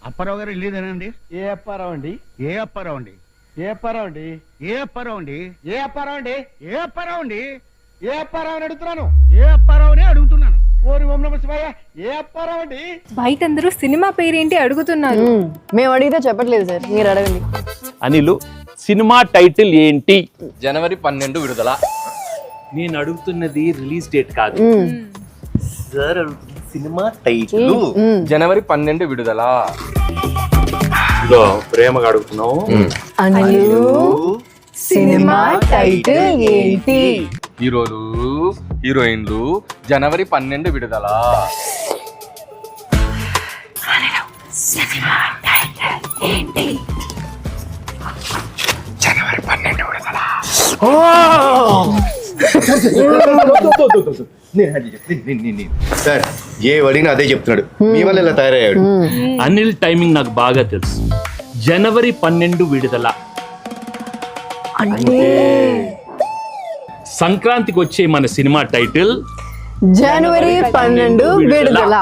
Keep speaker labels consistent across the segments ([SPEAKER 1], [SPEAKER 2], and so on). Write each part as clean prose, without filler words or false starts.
[SPEAKER 1] అప్పారావు గారు ఇల్లేదేనండి?
[SPEAKER 2] ఏ అప్పారావు అండి?
[SPEAKER 1] ఏ అప్పారావు అండి?
[SPEAKER 2] ఏ అప్పారావు అండి?
[SPEAKER 1] ఏ అప్పారావు అండి?
[SPEAKER 2] ఏ అప్పారావు అండి?
[SPEAKER 1] ఏ అప్పారావు అండి?
[SPEAKER 2] ఏ అప్పారావు అని అడుగుతున్నాను.
[SPEAKER 1] ఏ అప్పారావునే అడుగుతున్నాను.
[SPEAKER 2] ఓరి ఓం నమః శివాయ. ఏ అప్పారావు అండి?
[SPEAKER 3] బయట అందరూ సినిమా పేరేంటి అడుగుతున్నారు.
[SPEAKER 4] మేము అడిగితే చెప్పట్లేదు సార్, మీరు అడగండి.
[SPEAKER 5] అనిలు, సినిమా టైటిల్ ఏంటి?
[SPEAKER 6] జనవరి 12 విడుదల.
[SPEAKER 5] నేను అడుగుతున్నది రిలీజ్ డేట్ కాదు సార్, సినిమా టైటిల్.
[SPEAKER 6] జనవరి 12 విడుదల.
[SPEAKER 5] ఇదో ప్రేమగా అడుగుతున్నావు.
[SPEAKER 4] అనిలు, సినిమా టైటిల్ ఏంటి?
[SPEAKER 6] హీరోలు హీరోయిన్లు జనవరి 12 విడుదల. జనవరి 12 విడుదల.
[SPEAKER 7] సార్ ఏ అడిగినా అదే చెప్తున్నాడు. మీ వల్ల ఇలా తయారయ్యాడు.
[SPEAKER 5] అనిల్ టైమింగ్ నాకు బాగా తెలుసు. జనవరి 12 విడుదల
[SPEAKER 4] అంటే
[SPEAKER 5] సంక్రాంతికి వచ్చే మన సినిమా టైటిల్
[SPEAKER 4] జనవరి 12 విడుదల.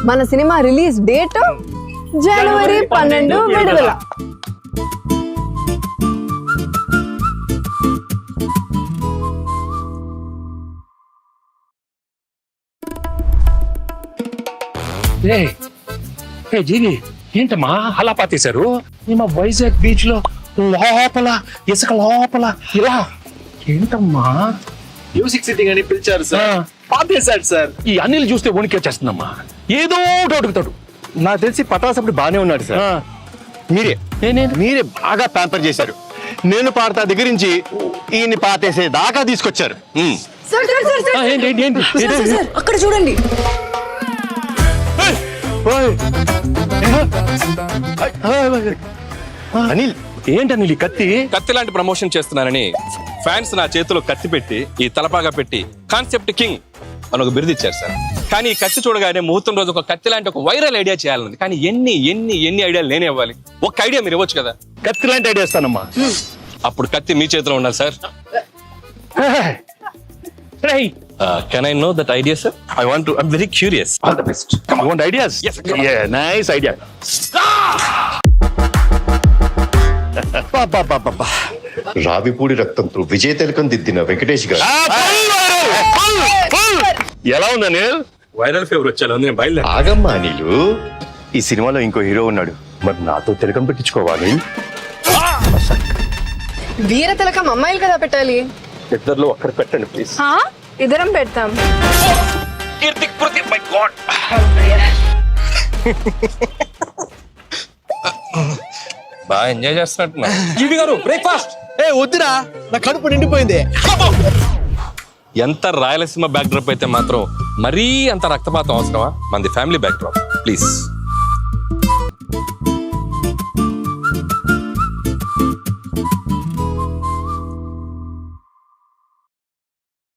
[SPEAKER 4] మన సినిమా రిలీజ్ డేట్ జనవరి 12 విడుదల.
[SPEAKER 5] జీవి ఏంటమ్మా అలా పాతేశారు? మా వైజాగ్ బీచ్ లో లోపల ఇసుక లోపల ఇలా ఏంటమ్మా?
[SPEAKER 7] మ్యూజిక్ సిట్టింగ్ అని పిలిచారు సార్, పాపేశాడు సార్.
[SPEAKER 5] ఈ అనిల్ చూస్తే వణికేచేస్తుందమ్మా. ఏదో ఒకటి అడుగుతాడు.
[SPEAKER 7] నాకు తెలిసి పటాసప్పుడు బానే ఉన్నాడు సార్. మీరే బాగా ప్యాంపర్ చేశారు. నేను పాడతా దగ్గర నుంచి ఈయన్ని పాతేసే దాకా తీసుకొచ్చారు.
[SPEAKER 4] అక్కడ చూడండి.
[SPEAKER 7] అనిల్
[SPEAKER 5] ఏంటనిల్ ఈ కత్తి?
[SPEAKER 6] కత్తి లాంటి ప్రమోషన్ చేస్తున్నానని ఫ్యాన్స్ నా చేతిలో కత్తి పెట్టి ఈ తలపాగా పెట్టి కాన్సెప్ట్ కింగ్ అని ఒక బిరుదు ఇచ్చారు సార్. కానీ ఈ కత్తి చూడగానే ముహూర్తం రోజు ఒక కత్తి లాంటి ఒక వైరల్ ఐడియా చేయాలని. కానీ ఎన్ని ఎన్ని ఎన్ని ఐడియాలు నేనే ఇవ్వాలి. ఒక ఐడియా మీరు ఇవ్వచ్చు కదా.
[SPEAKER 5] కత్తి లాంటి ఐడియా ఇస్తానమ్మా.
[SPEAKER 6] అప్పుడు కత్తి మీ చేతిలో ఉండాలి sir. Can I know that idea sir? I want to, I'm very curious.
[SPEAKER 5] All the best. You want ideas?
[SPEAKER 6] Yes, come on.
[SPEAKER 5] Nice idea.
[SPEAKER 7] Ravipudi రక్తంతో విజయ తిలకం దిద్దిన వెంకటేష్ గారు.
[SPEAKER 5] ఎలా ఉంది అనిల్?
[SPEAKER 6] వైరల్ ఫీవర్ వచ్చేలా ఉంది. బయలుదేరి.
[SPEAKER 7] ఆగమ్మా అనిలు, ఈ సినిమాలో ఇంకో హీరో ఉన్నాడు, మరి నాతో తిలకం పెట్టించుకోవాలి.
[SPEAKER 4] వీర తిలకం అమ్మాయిలు కదా పెట్టాలి.
[SPEAKER 7] ఇద్దరిలో ఒక్కరు పెట్టండి ప్లీజ్.
[SPEAKER 3] ఇద్దరం పెడతాం.
[SPEAKER 6] బాగా ఎంజాయ్ చేస్తున్నట్టున్నా. జీవి గారు బ్రేక్ఫాస్ట్.
[SPEAKER 2] వద్దురా, నా కడుపు నిండిపోయింది.
[SPEAKER 6] ఎంత రాయలసీమ బ్యాక్ డ్రాప్ అయితే మాత్రం మరీ అంత రక్తపాతం అవసరమా? మనది ఫ్యామిలీ బ్యాక్ డ్రాప్. ప్లీజ్.